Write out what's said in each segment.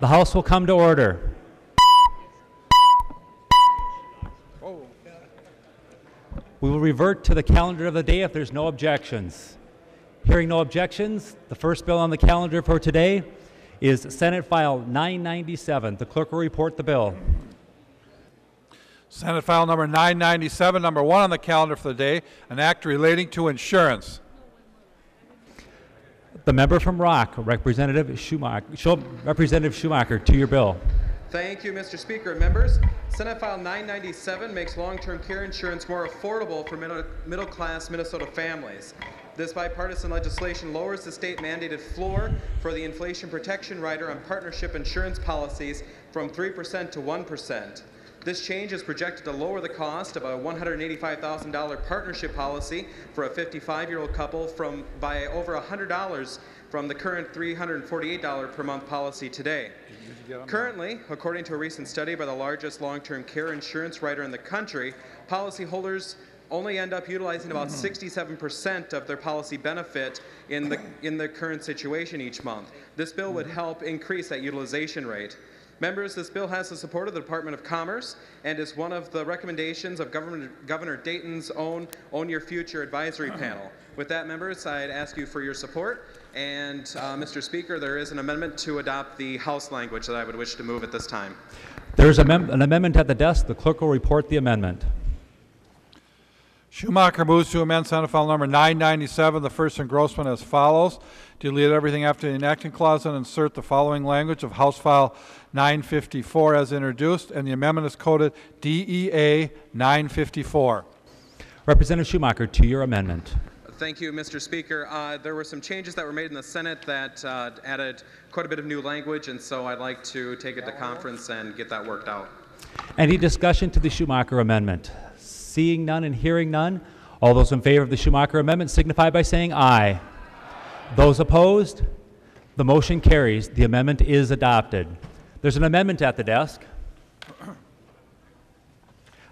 The House will come to order. We will revert to the calendar of the day if there's no objections. Hearing no objections, the first bill on the calendar for today is Senate File 997. The clerk will report the bill. Senate File number 997, number 1 on the calendar for the day, an act relating to insurance. The member from Rock, Representative Schomacker, to your bill. Thank you, Mr. Speaker and members. Senate File 997 makes long-term care insurance more affordable for middle-class Minnesota families. This bipartisan legislation lowers the state-mandated floor for the inflation protection rider on partnership insurance policies from 3% to 1%. This change is projected to lower the cost of a $185,000 partnership policy for a 55-year-old couple by over $100 from the current $348 per month policy today. Currently, according to a recent study by the largest long-term care insurance writer in the country, policyholders only end up utilizing about 67% of their policy benefit in the current situation each month. This bill would help increase that utilization rate. Members, this bill has the support of the Department of Commerce and is one of the recommendations of Governor Dayton's own Own Your Future advisory panel. With that, members, I'd ask you for your support. And, Mr. Speaker, there is an amendment to adopt the House language that I would wish to move at this time. There is an amendment at the desk. The clerk will report the amendment. Schomacker moves to amend Senate File number 997, the first engrossment as follows. Delete everything after the enacting clause and insert the following language of House File 954 as introduced, and the amendment is coded DEA 954. Representative Schomacker, to your amendment. Thank you, Mr. Speaker. There were some changes that were made in the Senate that added quite a bit of new language, and so I'd like to take it to conference and get that worked out. Any discussion to the Schomacker amendment? Seeing none and hearing none, all those in favor of the Schomacker amendment signify by saying aye. Those opposed? The motion carries. The amendment is adopted. There's an amendment at the desk.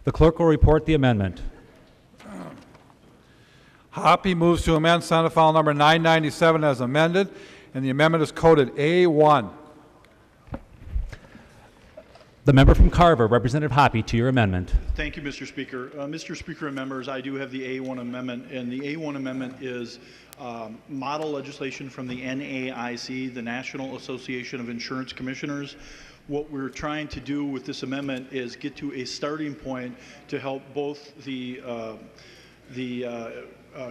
The clerk will report the amendment. Hoppe moves to amend Senate File number 997 as amended, and the amendment is coded A1. The member from Carver, Representative Hoppe, to your amendment. Thank you, Mr. Speaker. Mr. Speaker and members, I do have the A1 amendment, and the A1 amendment is model legislation from the NAIC, the National Association of Insurance Commissioners. What we're trying to do with this amendment is get to a starting point to help both the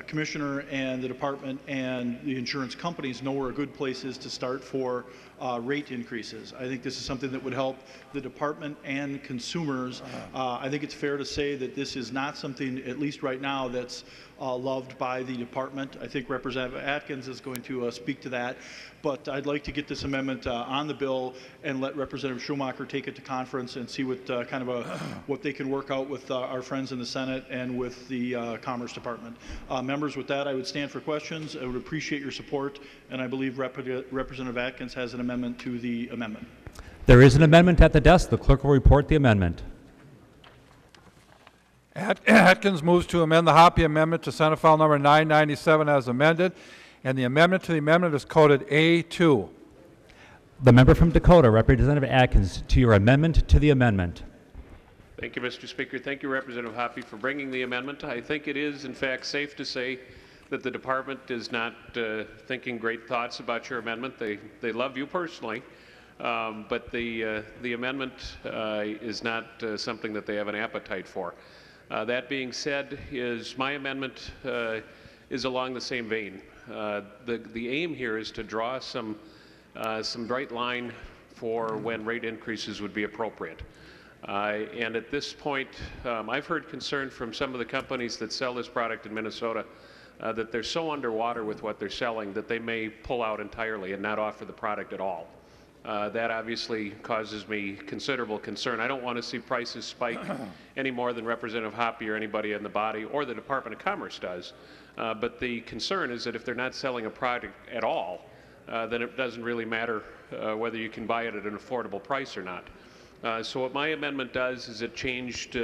commissioner and the department and the insurance companies know where a good place is to start for rate increases. I think this is something that would help the department and consumers. I think it's fair to say that this is not something, at least right now, that's loved by the department. I think Representative Atkins is going to speak to that. But I'd like to get this amendment on the bill and let Representative Schomacker take it to conference and see what what they can work out with our friends in the Senate and with the Commerce Department. Members, with that, I would stand for questions. I would appreciate your support, and I believe Representative Atkins has an amendment to the amendment. There is an amendment at the desk. The clerk will report the amendment. Atkins moves to amend the Hoppe amendment to Senate File number 997 as amended, and the amendment to the amendment is coded A2. The member from Dakota, Representative Atkins, to your amendment to the amendment. Thank you, Mr. Speaker. Thank you, Representative Hoppe, for bringing the amendment. I think it is, in fact, safe to say that the department is not thinking great thoughts about your amendment. They love you personally, but the amendment is not something that they have an appetite for. That being said, my amendment is along the same vein. The aim here is to draw some bright line for when rate increases would be appropriate. And at this point, I've heard concern from some of the companies that sell this product in Minnesota that they're so underwater with what they're selling that they may pull out entirely and not offer the product at all. That obviously causes me considerable concern. I don't want to see prices spike any more than Representative Hoppe or anybody in the body or the Department of Commerce does. But the concern is that if they're not selling a product at all, then it doesn't really matter whether you can buy it at an affordable price or not. So what my amendment does is it changed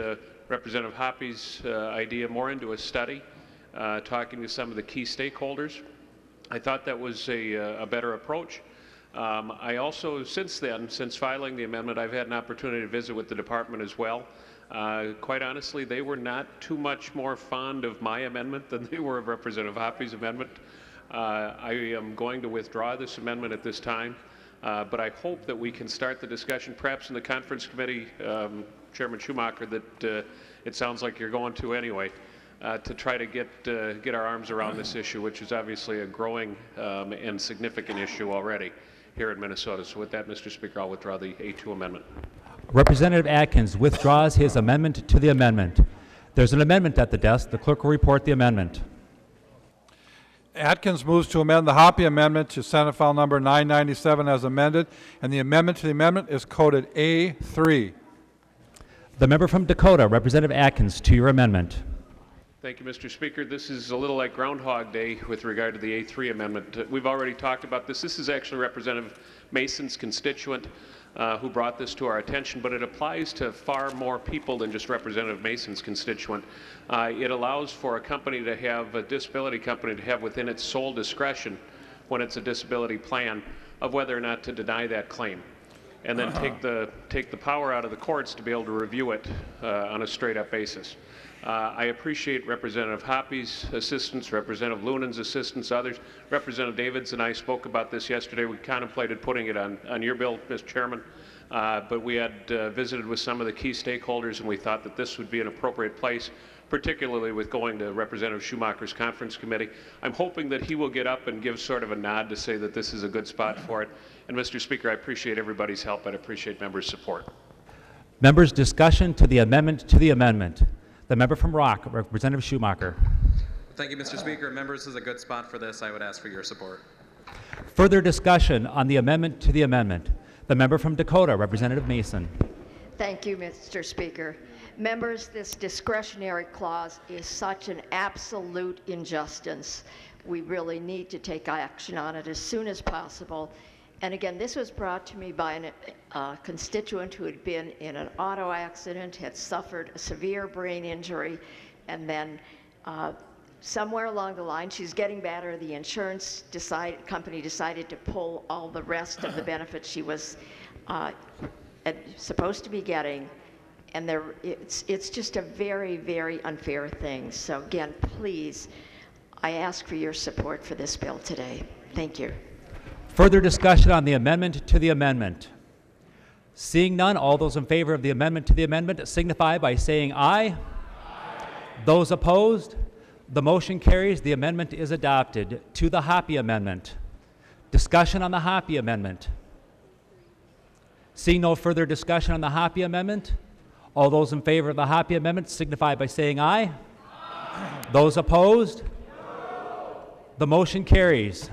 Representative Hoppe's idea more into a study, talking to some of the key stakeholders. I thought that was a better approach. I also, since then, since filing the amendment, I've had an opportunity to visit with the department as well. Quite honestly, they were not too much more fond of my amendment than they were of Representative Hoppy's amendment. I am going to withdraw this amendment at this time, but I hope that we can start the discussion, perhaps in the conference committee, Chairman Schomacker, that it sounds like you're going to anyway, to try to get our arms around this issue, which is obviously a growing and significant issue already here in Minnesota. So with that, Mr. Speaker, I'll withdraw the A2 amendment. Representative Atkins withdraws his amendment to the amendment. There's an amendment at the desk. The clerk will report the amendment. Atkins moves to amend the Hoppy amendment to Senate File Number 997 as amended, and the amendment to the amendment is coded A3. The member from Dakota, Representative Atkins, to your amendment. Thank you, Mr. Speaker. This is a little like Groundhog Day with regard to the A3 amendment. We've already talked about this. This is actually Representative Mason's constituent who brought this to our attention, but it applies to far more people than just Representative Mason's constituent. It allows for a company to have, a disability company to have within its sole discretion, when it's a disability plan, of whether or not to deny that claim, and then take the power out of the courts to be able to review it on a straight-up basis. I appreciate Representative Hoppy's assistance, Representative Loonan's assistance, others. Representative Davids and I spoke about this yesterday. We contemplated putting it on your bill, Mr. Chairman, but we had visited with some of the key stakeholders, and we thought that this would be an appropriate place, particularly with going to Representative Schumacker's conference committee. I'm hoping that he will get up and give sort of a nod to say that this is a good spot for it. And Mr. Speaker, I appreciate everybody's help. I appreciate members' support. Members' discussion to the amendment to the amendment. The member from Rock, Representative Schomacker. Thank you, Mr. Speaker. Members, this is a good spot for this. I would ask for your support. Further discussion on the amendment to the amendment. The member from Dakota, Representative Mason. Thank you, Mr. Speaker. Members, this discretionary clause is such an absolute injustice. We really need to take action on it as soon as possible. And again, this was brought to me by a constituent who had been in an auto accident, had suffered a severe brain injury, and then somewhere along the line, she's getting better. The insurance company decided to pull all the rest of the benefits she was supposed to be getting, and it's just a very, very unfair thing. So again, please, I ask for your support for this bill today. Thank you. Further discussion on the amendment to the amendment. Seeing none, all those in favor of the amendment to the amendment signify by saying aye. Aye. Those opposed, the motion carries. The amendment is adopted. To the Hoppy amendment. Discussion on the Hoppy amendment. Seeing no further discussion on the Hoppy amendment, all those in favor of the Hoppy amendment signify by saying aye. Aye. Those opposed, no. The motion carries.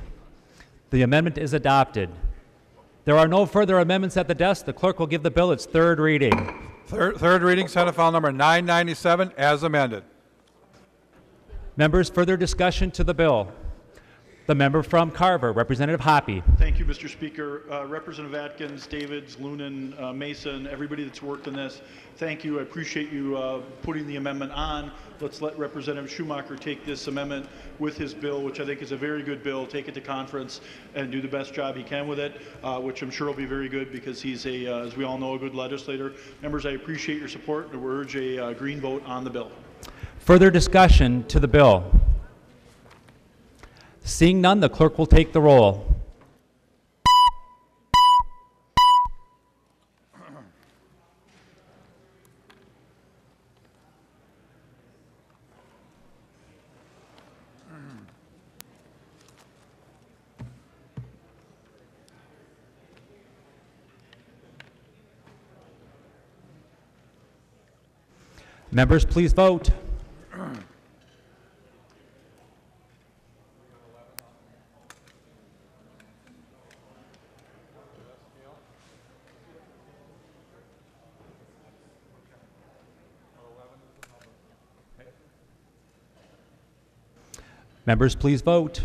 The amendment is adopted. There are no further amendments at the desk. The clerk will give the bill its third reading. Third reading, Senate File Number 997, as amended. Members, further discussion to the bill. The member from Carver, Representative Hoppy. Thank you, Mr. Speaker. Representative Atkins, Davids, Loonan, Mason, everybody that's worked on this, thank you. I appreciate you putting the amendment on. Let's let Representative Schomacker take this amendment with his bill, which I think is a very good bill, take it to conference and do the best job he can with it, which I'm sure will be very good because he's, as we all know, a good legislator. Members, I appreciate your support and urge a green vote on the bill. Further discussion to the bill. Seeing none, the clerk will take the roll. Members, please vote. Members, please vote.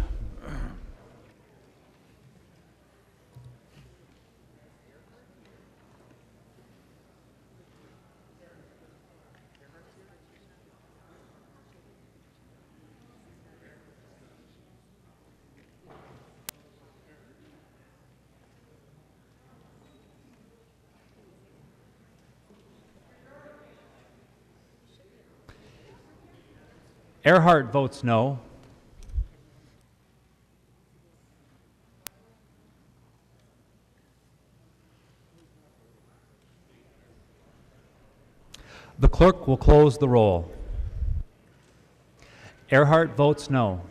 Earhart votes no. The clerk will close the roll. Earhart votes no.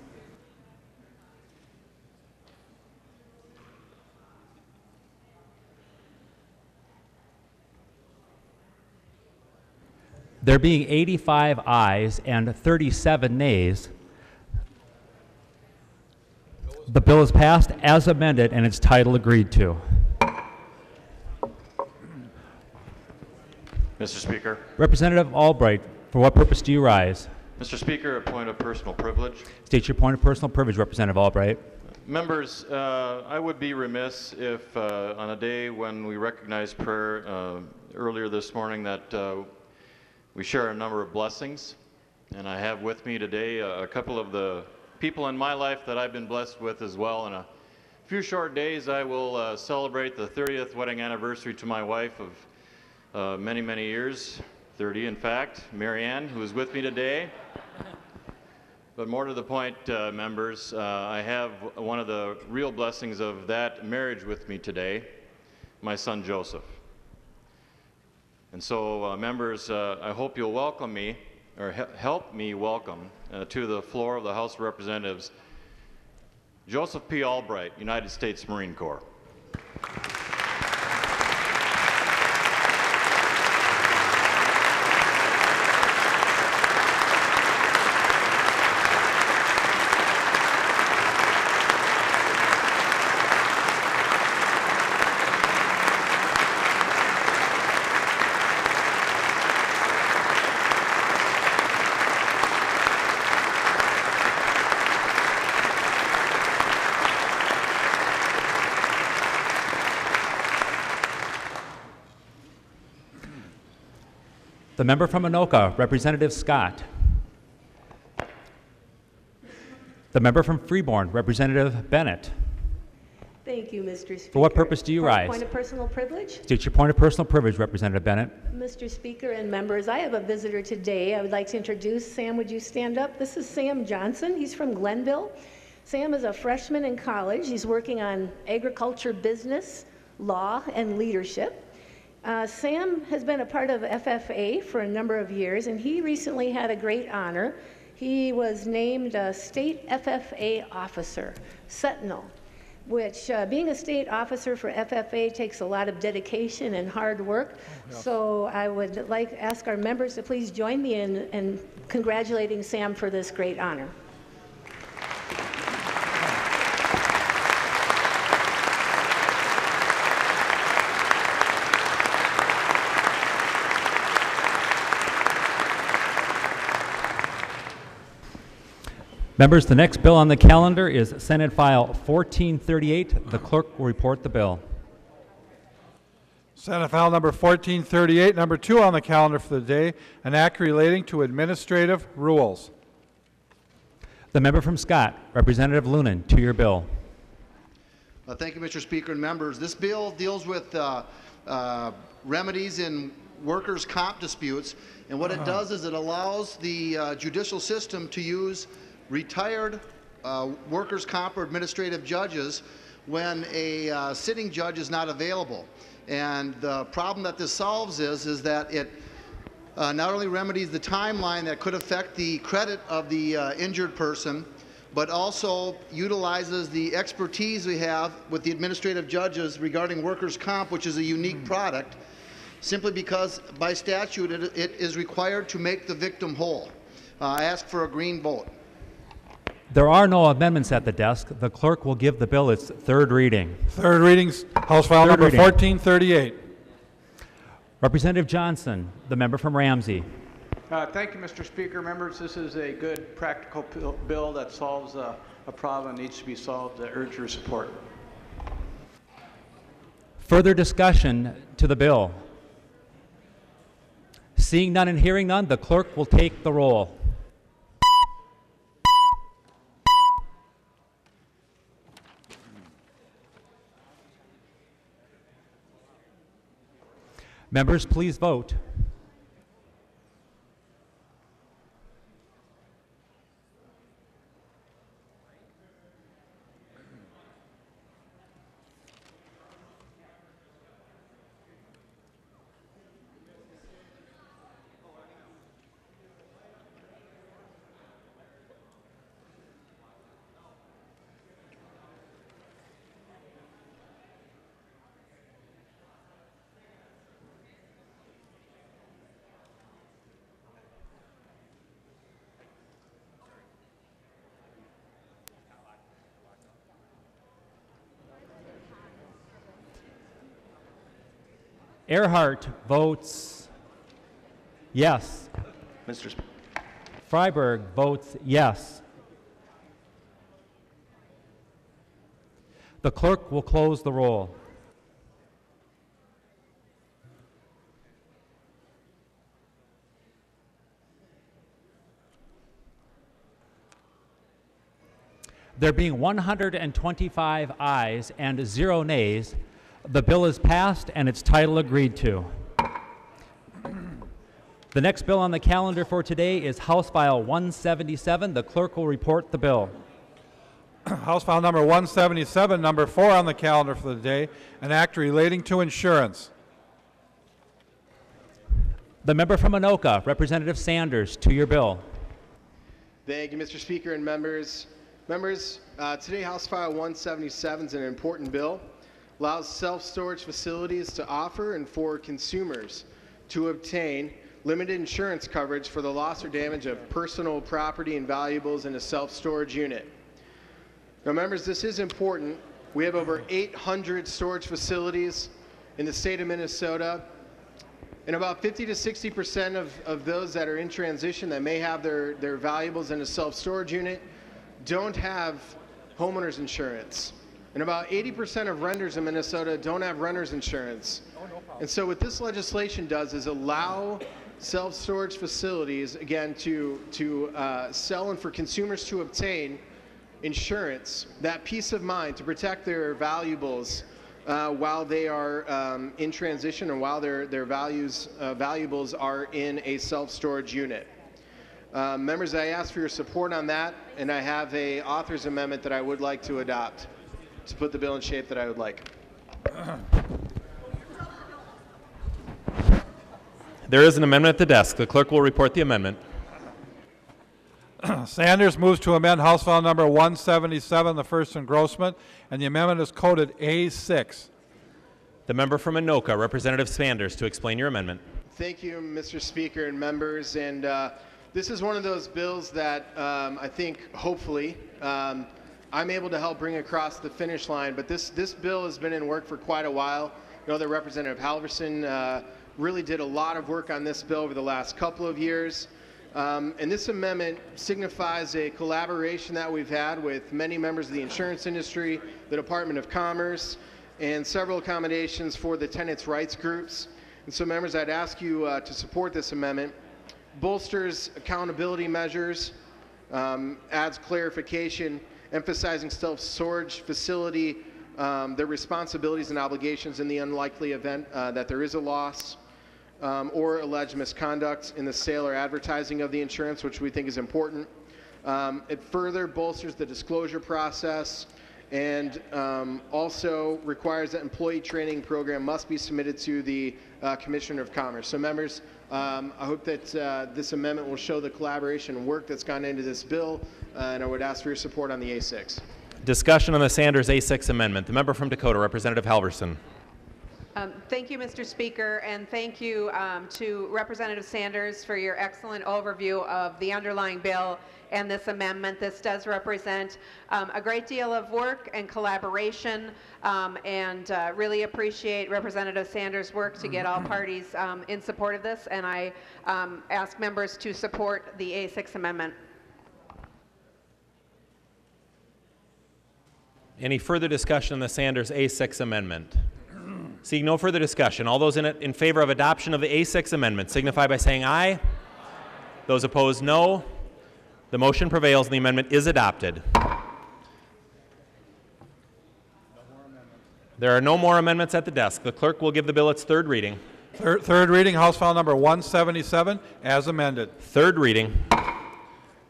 There being 85 ayes and 37 nays, the bill is passed as amended and its title agreed to. Mr. Speaker. Representative Albright, for what purpose do you rise? Mr. Speaker, a point of personal privilege. State your point of personal privilege, Representative Albright. Members, I would be remiss if on a day when we recognize prayer earlier this morning that we share a number of blessings. And I have with me today a couple of the people in my life that I've been blessed with as well. In a few short days, I will celebrate the 30th wedding anniversary to my wife of many, many years, 30 in fact, Mary Ann, who is with me today. But more to the point, members, I have one of the real blessings of that marriage with me today, my son Joseph. And so, members, I hope you'll welcome me, or help me welcome to the floor of the House of Representatives, Joseph P. Albright, United States Marine Corps. The member from Anoka, Representative Scott. The member from Freeborn, Representative Bennett. Thank you, Mr. Speaker. For what purpose do you rise? Point of personal privilege. State your point of personal privilege, Representative Bennett. Mr. Speaker and members, I have a visitor today. I would like to introduce Sam. Would you stand up? This is Sam Johnson. He's from Glenville. Sam is a freshman in college. He's working on agriculture, business, law, and leadership. Sam has been a part of FFA for a number of years, and he recently had a great honor. He was named a state FFA officer, Sentinel, which being a state officer for FFA takes a lot of dedication and hard work. So I would like to ask our members to please join me in congratulating Sam for this great honor. Members, the next bill on the calendar is Senate File 1438. The clerk will report the bill. Senate File number 1438, number 2 on the calendar for the day, an act relating to administrative rules. The member from Scott, Representative Loonan, to your bill. Thank you, Mr. Speaker and members. This bill deals with remedies in workers' comp disputes, and what it does is it allows the judicial system to use retired workers' comp or administrative judges when a sitting judge is not available. And the problem that this solves is that it not only remedies the timeline that could affect the credit of the injured person, but also utilizes the expertise we have with the administrative judges regarding workers' comp, which is a unique product, simply because by statute it is required to make the victim whole. I ask for a green vote. There are no amendments at the desk. The clerk will give the bill its third reading. Third reading, House File number 1438. Representative Johnson, the member from Ramsey. Thank you, Mr. Speaker. Members, this is a good, practical bill that solves a problem that needs to be solved. I urge your support. Further discussion to the bill. Seeing none and hearing none, the clerk will take the roll. Members, please vote. Earhart votes yes. Mr. Speaker. Freiberg votes yes. The clerk will close the roll. There being 125 ayes and 0 nays, the bill is passed and its title agreed to. The next bill on the calendar for today is House File 177. The clerk will report the bill. House File number 177, number 4 on the calendar for the day, an act relating to insurance. The member from Anoka, Representative Sanders, to your bill. Thank you, Mr. Speaker and members. Today House File 177 is an important bill. Allows self-storage facilities to offer and for consumers to obtain limited insurance coverage for the loss or damage of personal property and valuables in a self-storage unit. Now, members, this is important. We have over 800 storage facilities in the state of Minnesota, and about 50 to 60% of those that are in transition that may have their valuables in a self-storage unit don't have homeowners insurance. And about 80% of renters in Minnesota don't have renters insurance. And so what this legislation does is allow self-storage facilities, again, to sell and for consumers to obtain insurance, that peace of mind to protect their valuables while they are in transition and while their valuables are in a self-storage unit. Members, I ask for your support on that, and I have a author's amendment that I would like to adopt to put the bill in shape that I would like. There is an amendment at the desk. The clerk will report the amendment. Sanders moves to amend House File number 177, the first engrossment, and the amendment is coded A6. The member from Anoka, Representative Sanders, to explain your amendment. Thank you, Mr. Speaker and members. And this is one of those bills that I think, hopefully, I'm able to help bring across the finish line. But this bill has been in work for quite a while. I know that Representative Halverson really did a lot of work on this bill over the last couple of years. And this amendment signifies a collaboration that we've had with many members of the insurance industry, the Department of Commerce, and several accommodations for the tenants' rights groups. And so, members, I'd ask you to support this amendment. Bolsters accountability measures, adds clarification, emphasizing self-storage facility, their responsibilities and obligations in the unlikely event that there is a loss. Or alleged misconduct in the sale or advertising of the insurance, which we think is important. It further bolsters the disclosure process and also requires that employee training program must be submitted to the Commissioner of Commerce. So, members, I hope that this amendment will show the collaboration and work that's gone into this bill, and I would ask for your support on the A6. Discussion on the Sanders A6 amendment. The member from Dakota, Representative Halverson. Thank you, Mr. Speaker, and thank you to Representative Sanders for your excellent overview of the underlying bill and this amendment. This does represent a great deal of work and collaboration, and really appreciate Representative Sanders' work to get all parties in support of this, and I ask members to support the A6 amendment. Any further discussion on the Sanders A6 amendment? Seeing no further discussion, all those in favor of adoption of the A6 amendment signify by saying aye. Aye. Those opposed, no. The motion prevails and the amendment is adopted. There are no more amendments at the desk. The clerk will give the bill its third reading. Third reading, House File number 177, as amended. Third reading.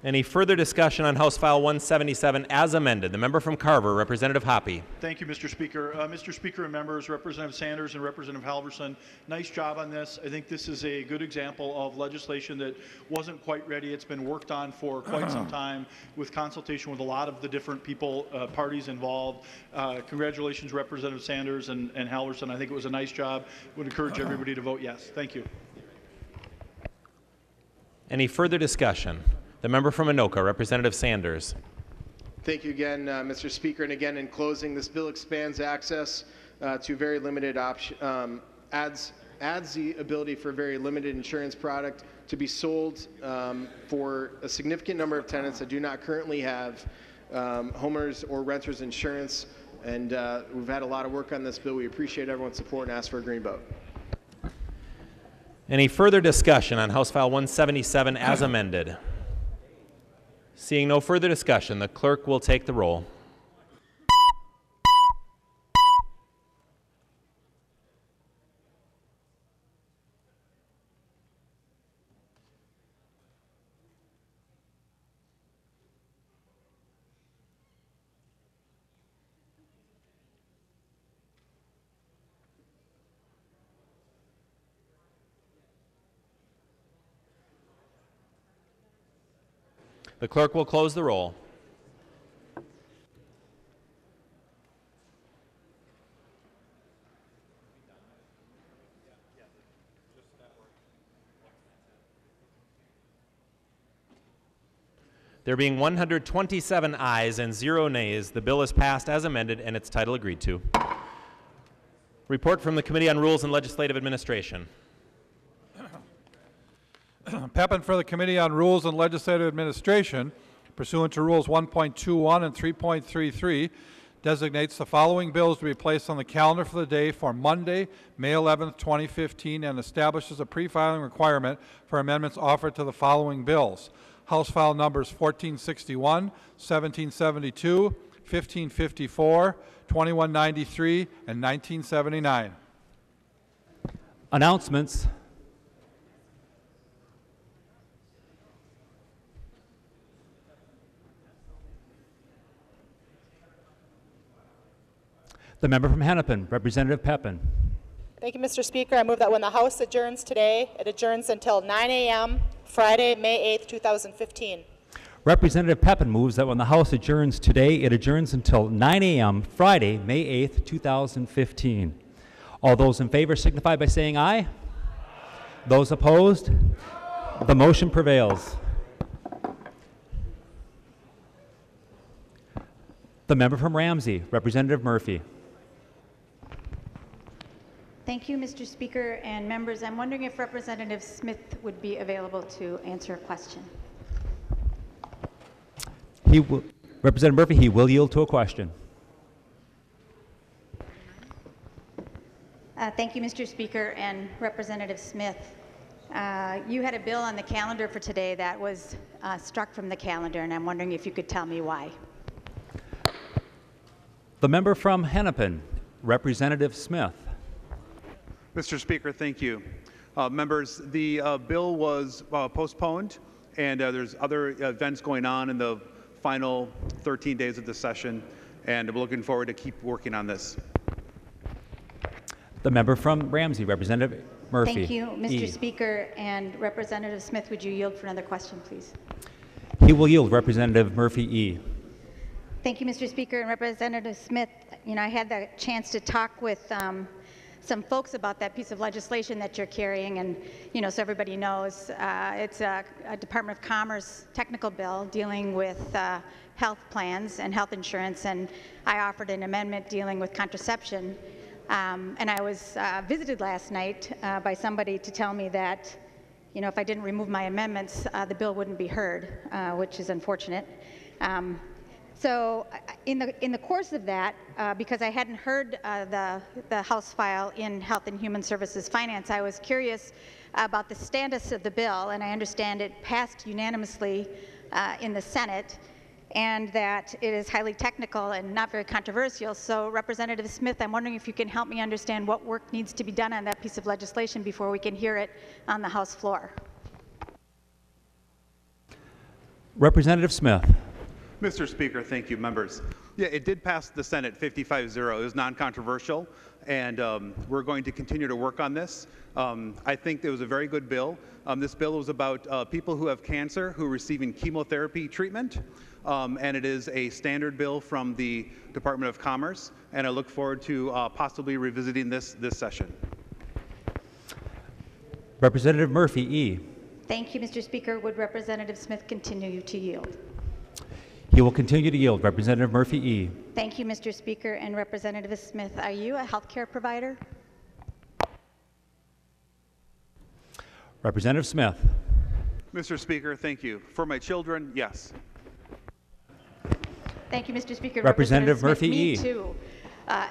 Any further discussion on House File 177 as amended? The member from Carver, Representative Hoppe. Thank you, Mr. Speaker. Mr. Speaker and members, Representative Sanders and Representative Halverson, nice job on this. I think this is a good example of legislation that wasn't quite ready. It's been worked on for quite some time with consultation with a lot of the different people, parties involved. Congratulations, Representative Sanders and Halverson. I think it was a nice job. Would encourage everybody to vote yes. Thank you. Any further discussion? The member from Anoka, Representative Sanders. Thank you again, Mr. Speaker. And again, in closing, this bill expands access to very limited adds adds the ability for a very limited insurance product to be sold for a significant number of tenants that do not currently have homeowners or renters insurance. And we've had a lot of work on this bill. We appreciate everyone's support and ask for a green vote. Any further discussion on House File 177 as amended? Seeing no further discussion, the clerk will take the roll. The clerk will close the roll. There being 127 ayes and 0 nays, the bill is passed as amended and its title agreed to. Report from the Committee on Rules and Legislative Administration. Pepin for the Committee on Rules and Legislative Administration, pursuant to Rules 1.21 and 3.33, designates the following bills to be placed on the calendar for the day for Monday, May 11th, 2015, and establishes a pre-filing requirement for amendments offered to the following bills. House File numbers 1461, 1772, 1554, 2193, and 1979. Announcements. The member from Hennepin, Representative Pepin. Thank you, Mr. Speaker. I move that when the House adjourns today, it adjourns until 9 a.m. Friday, May 8th, 2015. Representative Pepin moves that when the House adjourns today, it adjourns until 9 a.m. Friday, May 8th, 2015. All those in favor signify by saying aye. Those opposed? The motion prevails. The member from Ramsey, Representative Murphy. Thank you, Mr. Speaker and members. I'm wondering if Representative Smith would be available to answer a question. Representative Murphy, he will yield to a question. Thank you, Mr. Speaker and Representative Smith. You had a bill on the calendar for today that was struck from the calendar, and I'm wondering if you could tell me why. The member from Hennepin, Representative Smith. Mr. Speaker, thank you. Members, the bill was postponed, and there's other events going on in the final 13 days of the session, and we're looking forward to keep working on this. The member from Ramsey, Representative Murphy. Thank you, Mr. Speaker, and Representative Smith, would you yield for another question, please? He will yield, Representative Murphy E. Thank you, Mr. Speaker and Representative Smith. You know, I had the chance to talk with some folks about that piece of legislation that you're carrying, and so everybody knows, it's a Department of Commerce technical bill dealing with health plans and health insurance, and I offered an amendment dealing with contraception. And I was visited last night by somebody to tell me that, if I didn't remove my amendments, the bill wouldn't be heard, which is unfortunate. So in the course of that, because I hadn't heard the House file in Health and Human Services Finance, I was curious about the status of the bill, and I understand it passed unanimously in the Senate, and that it is highly technical and not very controversial. So Representative Smith, I'm wondering if you can help me understand what work needs to be done on that piece of legislation before we can hear it on the House floor. Representative Smith. Mr. Speaker, thank you, members. Yeah, it did pass the Senate 55-0. It was non-controversial, and we're going to continue to work on this. I think it was a very good bill. This bill was about people who have cancer who are receiving chemotherapy treatment, and it is a standard bill from the Department of Commerce, and I look forward to possibly revisiting this session. Representative Murphy E. Thank you, Mr. Speaker. Would Representative Smith continue to yield? He will continue to yield. Representative Murphy E. Thank you, Mr. Speaker. And Representative Smith, are you a health care provider? Representative Smith. Mr. Speaker, thank you. For my children, yes. Thank you, Mr. Speaker. Representative Smith, Murphy me E. too,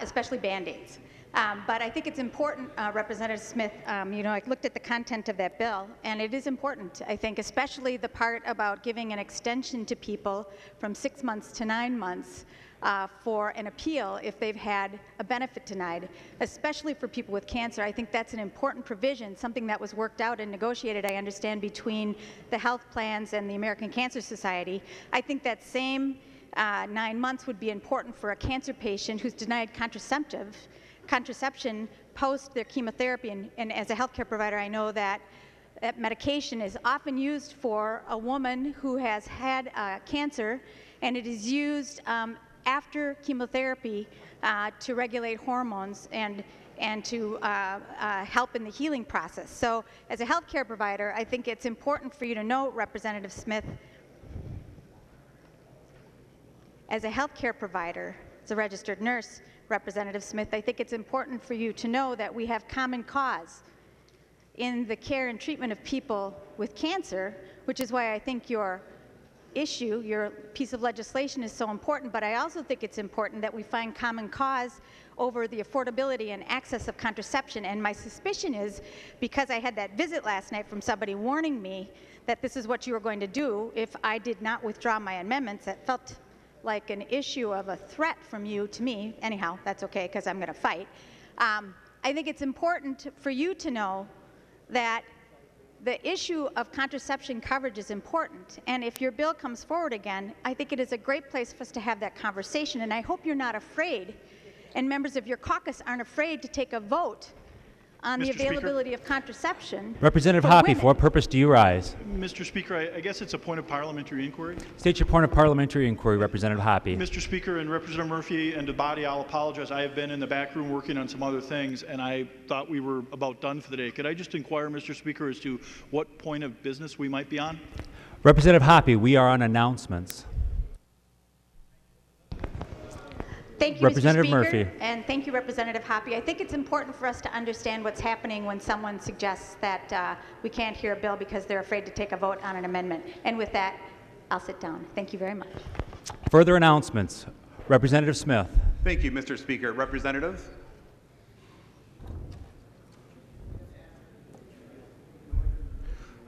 especially Band-Aids. But I think it's important, Representative Smith, you know, I looked at the content of that bill, and it is important, I think, especially the part about giving an extension to people from 6 months to 9 months for an appeal if they've had a benefit denied, especially for people with cancer. I think that's an important provision, something that was worked out and negotiated, I understand, between the health plans and the American Cancer Society. I think that same 9 months would be important for a cancer patient who's denied contraception post their chemotherapy. And as a healthcare provider, I know that that medication is often used for a woman who has had cancer, and it is used after chemotherapy to regulate hormones and to help in the healing process. So as a healthcare provider, I think it's important for you to know, Representative Smith, as a healthcare provider, as a registered nurse, Representative Smith, I think it's important for you to know that we have common cause in the care and treatment of people with cancer, which is why I think your issue, your piece of legislation is so important. But I also think it's important that we find common cause over the affordability and access of contraception. And my suspicion is, because I had that visit last night from somebody warning me that this is what you were going to do if I did not withdraw my amendments, that felt like an issue of a threat from you to me. Anyhow, that's okay, because I'm going to fight. I think it's important for you to know that the issue of contraception coverage is important. And if your bill comes forward again, I think it is a great place for us to have that conversation. And I hope you're not afraid, and members of your caucus aren't afraid to take a vote on the availability of contraception. Representative Hoppe, for what purpose do you rise? Mr. Speaker, I guess it's a point of parliamentary inquiry. State your point of parliamentary inquiry, Representative Hoppe. Mr. Speaker, and Representative Murphy and the body, I'll apologize. I have been in the back room working on some other things, and I thought we were about done for the day. Could I just inquire, Mr. Speaker, as to what point of business we might be on? Representative Hoppe, we are on announcements. Thank you, Representative Mr. Speaker, Murphy. and thank you, Representative Hoppe. I think it's important for us to understand what's happening when someone suggests that we can't hear a bill because they're afraid to take a vote on an amendment. And with that, I'll sit down. Thank you very much. Further announcements. Representative Smith. Thank you, Mr. Speaker. Representative?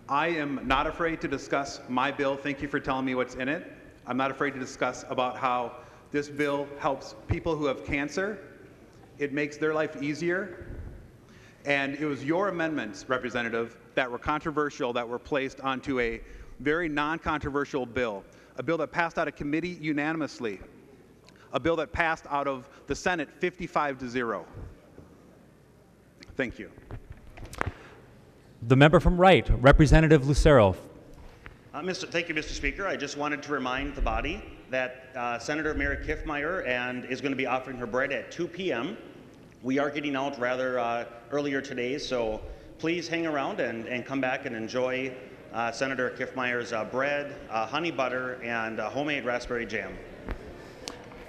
I am not afraid to discuss my bill. Thank you for telling me what's in it. I'm not afraid to discuss about how this bill helps people who have cancer. It makes their life easier. And it was your amendments, Representative, that were controversial, that were placed onto a very non-controversial bill, a bill that passed out of committee unanimously, a bill that passed out of the Senate 55-0. Thank you. The member from Wright, Representative Lucero. Thank you, Mr. Speaker. I just wanted to remind the body that Senator Mary Kiffmeyer is going to be offering her bread at 2 p.m. We are getting out rather earlier today, so please hang around and come back and enjoy Senator Kiffmeyer's bread, honey butter, and homemade raspberry jam.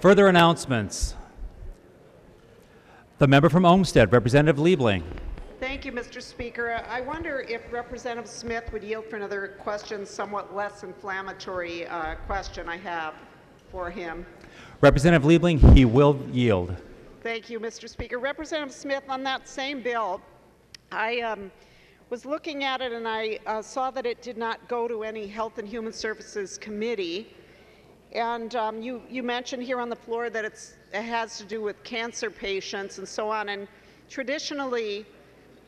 Further announcements. The member from Olmsted, Representative Liebling. Thank you, Mr. Speaker. I wonder if Representative Smith would yield for another question, somewhat less inflammatory question I have for him. Representative Liebling, he will yield. Thank you, Mr. Speaker. Representative Smith, on that same bill, I was looking at it and I saw that it did not go to any Health and Human Services Committee. And you mentioned here on the floor that it has to do with cancer patients and so on. And traditionally,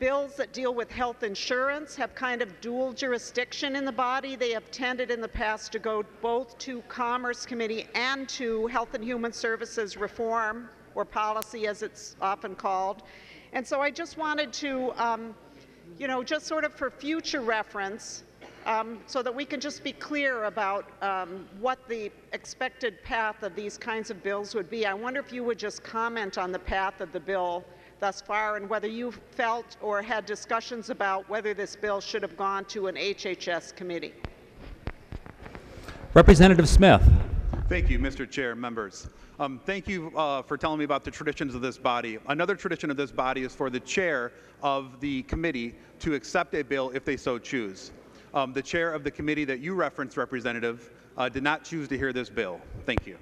bills that deal with health insurance have kind of dual jurisdiction in the body. They have tended in the past to go both to Commerce Committee and to Health and Human Services Reform, or policy as it's often called. And so I just wanted to, just sort of for future reference, so that we can just be clear about what the expected path of these kinds of bills would be. I wonder if you would just comment on the path of the bill thus far and whether you felt or had discussions about whether this bill should have gone to an HHS committee. Representative Smith. Thank you, Mr. Chair, members. Thank you for telling me about the traditions of this body. Another tradition of this body is for the chair of the committee to accept a bill if they so choose. The chair of the committee that you referenced, Representative, did not choose to hear this bill. Thank you.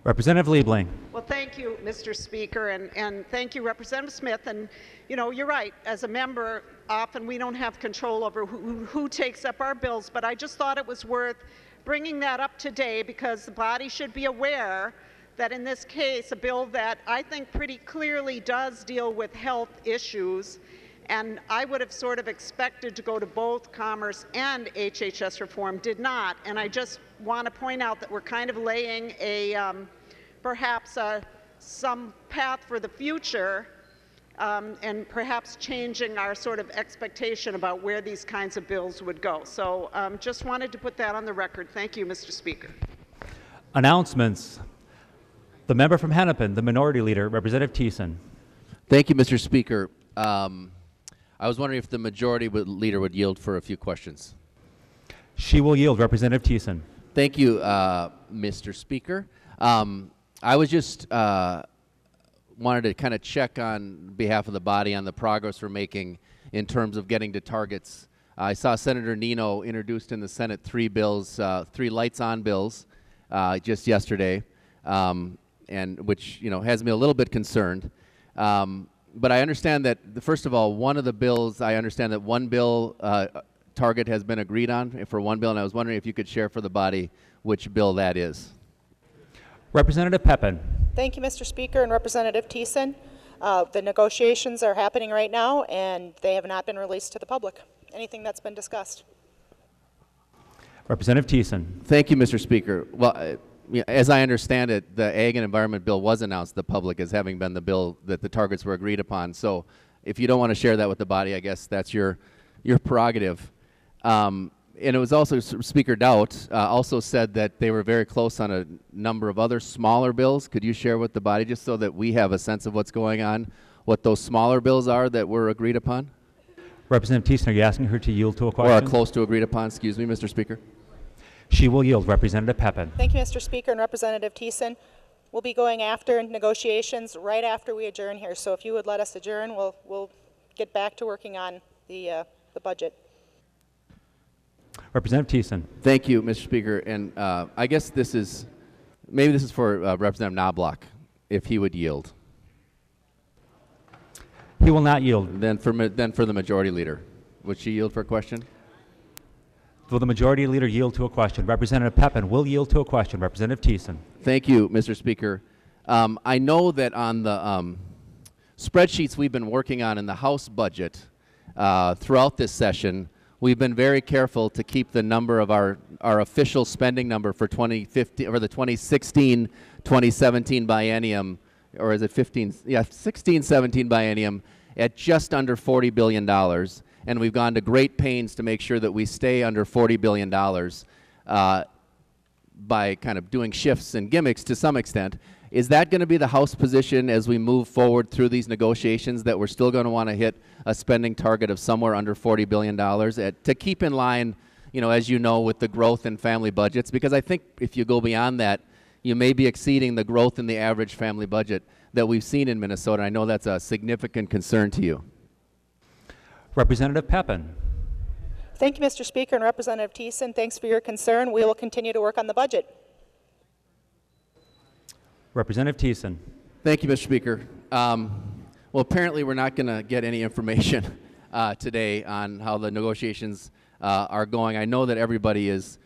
Representative Liebling. Well, thank you, Mr. Speaker, and thank you, Representative Smith. And, you know, you're right. As a member, often we don't have control over who takes up our bills, but I just thought it was worth bringing that up today because the body should be aware that in this case, a bill that I think pretty clearly does deal with health issues, and I would have sort of expected to go to both commerce and HHS reform, did not. And I just want to point out that we're kind of laying a perhaps some path for the future and perhaps changing our sort of expectation about where these kinds of bills would go. So just wanted to put that on the record. Thank you, Mr. Speaker. Announcements. The member from Hennepin, the Minority Leader, Representative Thiessen. Thank you, Mr. Speaker. I was wondering if the Majority Leader would yield for a few questions. She will yield. Representative Thiessen. Thank you, Mr. Speaker. I was just wanted to kind of check on behalf of the body on the progress we're making in terms of getting to targets. I saw Senator Nino introduced in the Senate 3 bills, 3 lights-on bills just yesterday, and which has me a little bit concerned. But I understand that, first of all, one of the bills, I understand that one bill target has been agreed on for one bill, and I was wondering if you could share for the body which bill that is. Representative Pepin. Thank you, Mr. Speaker, and Representative Thiessen. The negotiations are happening right now, and they have not been released to the public. Anything that's been discussed. Representative Thiessen. Thank you, Mr. Speaker. Well, as I understand it, the Ag and Environment Bill was announced to the public as having been the bill that the targets were agreed upon. So if you don't want to share that with the body, I guess that's your prerogative. And it was also, Speaker Doubt also said that they were very close on a number of other smaller bills. Could you share with the body just so that we have a sense of what's going on, what those smaller bills are that were agreed upon? Representative Thiessen, are you asking her to yield to a question? Or are close to agreed upon, excuse me, Mr. Speaker. She will yield. Representative Pepin. Thank you, Mr. Speaker, and Representative Thiessen. We'll be going after negotiations right after we adjourn here. So if you would let us adjourn, we'll get back to working on the budget. Representative Thiessen. Thank you, Mr. Speaker. And I guess this is for Representative Knobloch, if he would yield. He will not yield. Then for the Majority Leader, would she yield for a question? Will the Majority Leader yield to a question? Representative Pepin will yield to a question. Representative Thiessen. Thank you, Mr. Speaker. I know that on the spreadsheets we've been working on in the House budget throughout this session, we've been very careful to keep the number of our official spending number for 2015 or the 2016-2017 biennium, or is it 16-17 biennium, at just under $40 billion. And we've gone to great pains to make sure that we stay under $40 billion by kind of doing shifts and gimmicks to some extent. Is that going to be the House position as we move forward through these negotiations, that we're still going to want to hit a spending target of somewhere under $40 billion to keep in line, as you know, with the growth in family budgets? Because I think if you go beyond that, you may be exceeding the growth in the average family budget that we've seen in Minnesota. I know that's a significant concern to you. Representative Pepin. Thank you, Mr. Speaker, and Representative Thiessen. Thanks for your concern. We will continue to work on the budget. Representative Thiessen. Thank you, Mr. Speaker. Well, apparently we're not going to get any information today on how the negotiations are going. I know that everybody is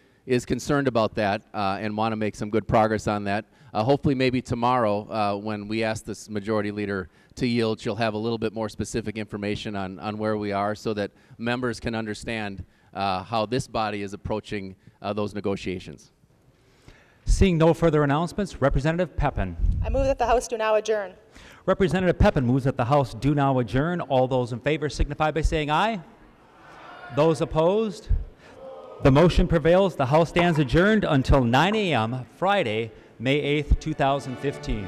concerned about that and want to make some good progress on that. Hopefully maybe tomorrow when we ask this Majority Leader to yield, she'll have a little bit more specific information on where we are so that members can understand how this body is approaching those negotiations. Seeing no further announcements, Representative Pepin. I move that the House do now adjourn. Representative Pepin moves that the House do now adjourn. All those in favor signify by saying aye. Those opposed? The motion prevails. The House stands adjourned until 9 a.m. Friday, May 8th, 2015.